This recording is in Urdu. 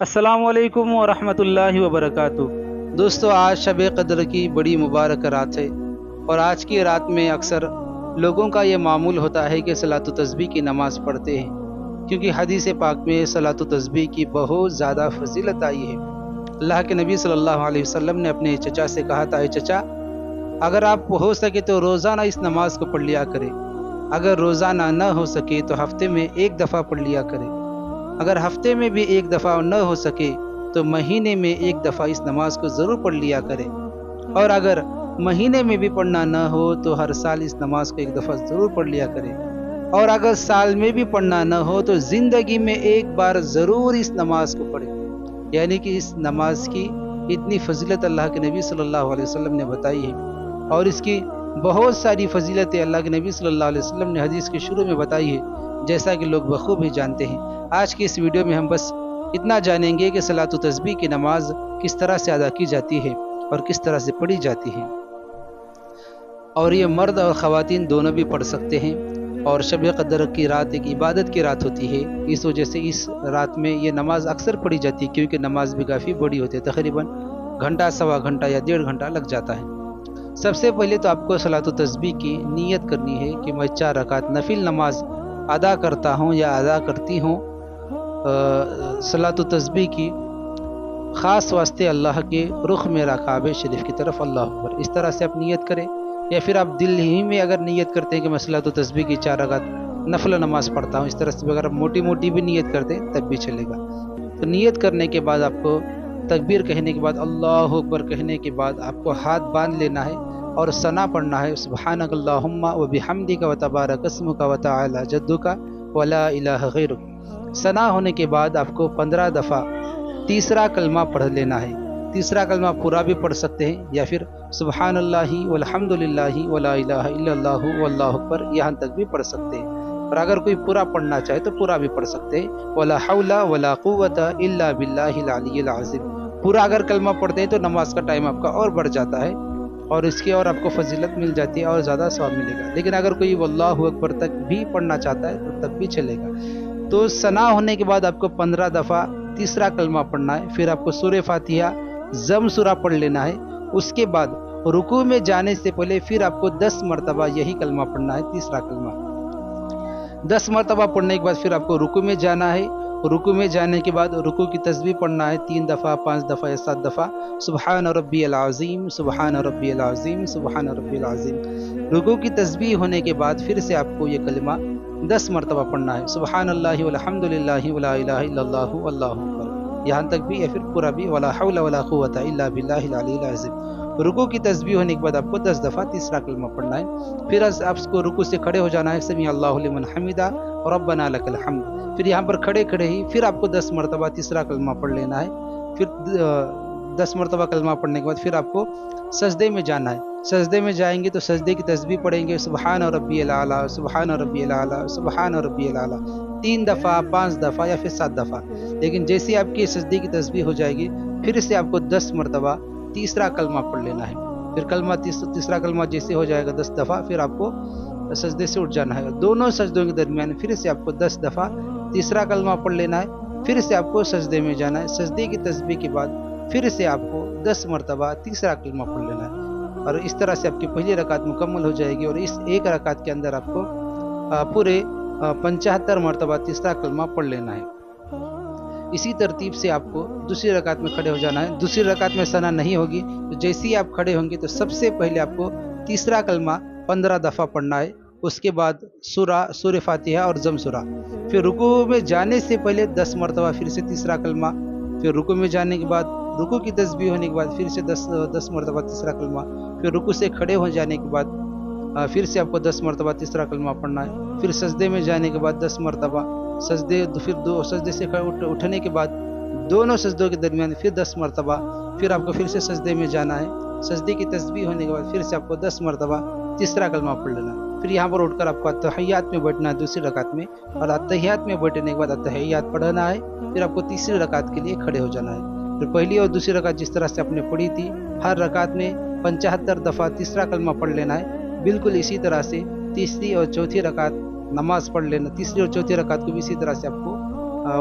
السلام علیکم ورحمۃ اللہ وبرکاتہ۔ دوستو، آج شب قدر کی بڑی مبارک رات ہے، اور آج کی رات میں اکثر لوگوں کا یہ معمول ہوتا ہے کہ صلاۃ و تسبیح کی نماز پڑھتے ہیں، کیونکہ حدیث پاک میں صلاۃ و تسبیح کی بہت زیادہ فضیلت آئی ہے۔ اللہ کے نبی صلی اللہ علیہ وسلم نے اپنے چچا سے کہا تھا، اے چچا، اگر آپ ہو سکے تو روزانہ اس نماز کو پڑھ لیا کرے، اگر روزانہ نہ ہو سکے تو ہفتے میں ایک دفعہ پڑھ لیا کرے، اگر ہفتے میں بھی ایک دفعہ نہ ہو سکے تو مہینے میں ایک دفعہ اس نماز کو ضرور پڑھ لیا کرے، اور اگر مہینے میں بھی پڑھنا نہ ہو تو ہر سال اس نماز کو ایک دفعہ ضرور پڑھ لیا کرے، اور اگر سال میں بھی پڑھنا نہ ہو تو زندگی میں ایک بار ضرور اس نماز کو پڑھے۔ یعنی کہ اس نماز کی اتنی فضیلت اللہ کے نبی صلی اللہ علیہ وسلم نے بتائی ہے، اور اس کی بہت ساری فضیلتیں اللہ کے نبی صلی اللہ علیہ وسلم نے حدیث کے شروع میں بتائی ہے، جیسا کہ لوگ بخوب ہی جانتے ہیں۔ آج کی اس ویڈیو میں ہم بس اتنا جانیں گے کہ صلاۃ و تسبیح کی نماز کس طرح سے ادا کی جاتی ہے اور کس طرح سے پڑھی جاتی ہے، اور یہ مرد اور خواتین دونوں بھی پڑھ سکتے ہیں۔ اور شب قدر کی رات ایک عبادت کی رات ہوتی ہے، اس وجہ سے اس رات میں یہ نماز اکثر پڑھی جاتی ہے، کیونکہ نماز بھی کافی بڑی ہوتی ہے، تقریباً گھنٹہ سوا گھنٹہ یا 1.5 گھنٹہ لگ جاتا ہے۔ سب سے پہلے تو آپ کو صلاۃ و تسبیح کی نیت کرنی ہے کہ میں 4 رکعت نفل نماز ادا کرتا ہوں یا ادا کرتی ہوں، صلاۃ و تسبیح کی خاص واسطے اللہ کے رخ میرا کعبہ شریف کی طرف، اللہ اکبر، اس طرح سے آپ نیت کریں، یا پھر آپ دل ہی میں اگر نیت کرتے ہیں کہ میں صلاۃ و تسبیح کی 4 رکعت نفل نماز پڑھتا ہوں، اس طرح سے اگر آپ موٹی موٹی بھی نیت کرتے ہیں تب بھی چلے گا۔ تو نیت کرنے کے بعد آپ کو تکبیر کہنے کے بعد، اللہ اکبر کہنے کے بعد آپ کو ہاتھ باندھ لینا ہے اور ثنا پڑھنا ہے، سبحانک اللہم و بحمدک و تبارک اسمک و تعالی جدک ولا الہ غیرک۔ ثنا ہونے کے بعد آپ کو 15 دفعہ تیسرا کلمہ پڑھ لینا ہے۔ تیسرا کلمہ پورا بھی پڑھ سکتے ہیں، یا پھر سبحان اللہ والحمد للہ ولا الہ الا اللہ واللہ اکبر یہاں تک بھی پڑھ سکتے ہیں، اور اگر کوئی پورا پڑھنا چاہے تو پورا بھی پڑھ سکتے ہیں، ولا حول ولا قوت الا باللہ العلی العظیم۔ پورا اگر کلمہ پڑھتے ہیں تو نماز کا ٹائم آپ کا اور بڑھ جاتا ہے، اور اس کی اور آپ کو فضیلت مل جاتی ہے اور زیادہ ثواب ملے گا۔ لیکن اگر کوئی واللہ اکبر تک بھی پڑھنا چاہتا ہے تو تب بھی چلے گا۔ تو ثنا ہونے کے بعد آپ کو 15 دفعہ تیسرا کلمہ پڑھنا ہے، پھر آپ کو سورہ فاتحہ ضم سورہ پڑھ لینا ہے، اس کے بعد رکوع میں جانے سے پہلے پھر آپ کو 10 مرتبہ یہی کلمہ پڑھنا ہے، تیسرا کلمہ 10 مرتبہ پڑھنے کے بعد پھر آپ کو رکوع میں جانا ہے، رکوع میں جانے کے بعد رکوع کی تسبیح پڑھنا ہے 3 دفعہ 5 دفعہ یا 7 دفعہ، سبحان ربی العظیم سبحان ربی العظیم سبحان ربی العظیم۔ رکوع کی تسبیح ہونے کے بعد پھر سے آپ کو یہ کلمہ 10 مرتبہ پڑھنا ہے، سبحان اللہ والحمد للہ ولا الہ الا اللہ واللہ اکبر یہاں تک بھی، یا پھر پورا بھی، ولا حول ولا قوت الا باللہ العلی العظیم۔ رکوع کی تسبیح ہونے کے بعد آپ کو 10 دفعہ تیسرا کلمہ پڑھنا ہے، پھر آپ کو رکوع سے کھڑے ہو جانا ہے، سمیع اللہ لمن حمدہ ربنا لک الحمد، پھر یہاں پر کھڑے ہی پھر آپ کو 10 مرتبہ تیسرا کلمہ پڑھ لینا ہے، پھر 10 مرتبہ کلمہ پڑھنے کے بعد پھر آپ کو سجدے میں جانا ہے۔ سجدے میں جائیں گے تو سجدے کی تسبیح پڑھیں گے، سبحان ربی الاعلیٰ سبحان ربی الاعلیٰ سبحان ربی الاعلیٰ 3 دفعہ 5 دفعہ یا پھر 7 دفعہ۔ لیکن جیسے آپ کی سجدے کی تسبیح ہو جائے گی پھر سے آپ کو 10 مرتبہ تیسرا کلمہ پڑھ لینا ہے، پھر تیسرا کلمہ جیسے ہو جائے گا 10 دفعہ، پھر آپ کو سجدے سے اٹھ جانا ہے، دونوں سجدوں کے درمیان پھر سے آپ کو 10 دفعہ تیسرا کلمہ پڑھ لینا ہے، پھر سے آپ کو سجدے میں جانا ہے، سجدے کی تسبیح کے بعد پھر سے آپ کو 10 مرتبہ تیسرا کلمہ پڑھ لینا ہے، اور اس طرح سے آپ کی پہلی رکعت مکمل ہو جائے گی، اور اس ایک رکعت کے اندر آپ کو پورے 75 مرتبہ تیسرا کلمہ پڑھ لینا ہے۔ اسی ترتیب سے آپ کو دوسری رکعت میں کھڑے ہو جانا ہے۔ دوسری رکعت میں ثنا نہیں ہوگی، تو جیسے ہی آپ کھڑے ہوں گے تو سب سے پہلے آپ کو تیسرا کلمہ 15 دفعہ پڑھنا ہے، اس کے بعد سورہ فاتحہ اور ضم سورہ، پھر رکوع میں جانے سے پہلے 10 مرتبہ پھر سے تیسرا کلمہ، پھر رکوع میں جانے کے بعد رکوع کی تسبیح ہونے کے بعد پھر سے 10 مرتبہ تیسرا کلمہ، پھر رکوع سے کھڑے ہو جانے کے بعد پھر سے آپ کو 10 مرتبہ تیسرا کلمہ پڑھنا ہے، پھر سجدے میں جانے کے بعد 10 مرتبہ سجدے سے اٹھنے کے بعد دونوں سجدوں کے درمیان پھر 10 مرتبہ، پھر آپ کو پھر سے سجدے میں جانا ہے، سجدے کی تسبیح ہونے کے بعد پھر سے آپ کو 10 مرتبہ تیسرا کلمہ پڑھ لینا ہے، پھر یہاں پر اٹھ کر آپ کو اتحیات میں بیٹھنا ہے دوسری رکعت میں، اور اتحیات میں بیٹھنے کے بعد اتحیات پڑھنا ہے، پھر آپ کو تیسری رکعت کے لیے کھڑے ہو جانا ہے۔ پھر پہلی اور دوسری رکعت جس طرح سے آپ نے پڑھی تھی، ہر رکعت میں 75 دفعہ تیسرا کلمہ پڑھ لینا ہے، بالکل اسی طرح سے تیسری اور چوتھی رکعت نماز پڑھ لینا، تیسری اور چوتھی رکعت کو بھی اسی طرح سے آپ کو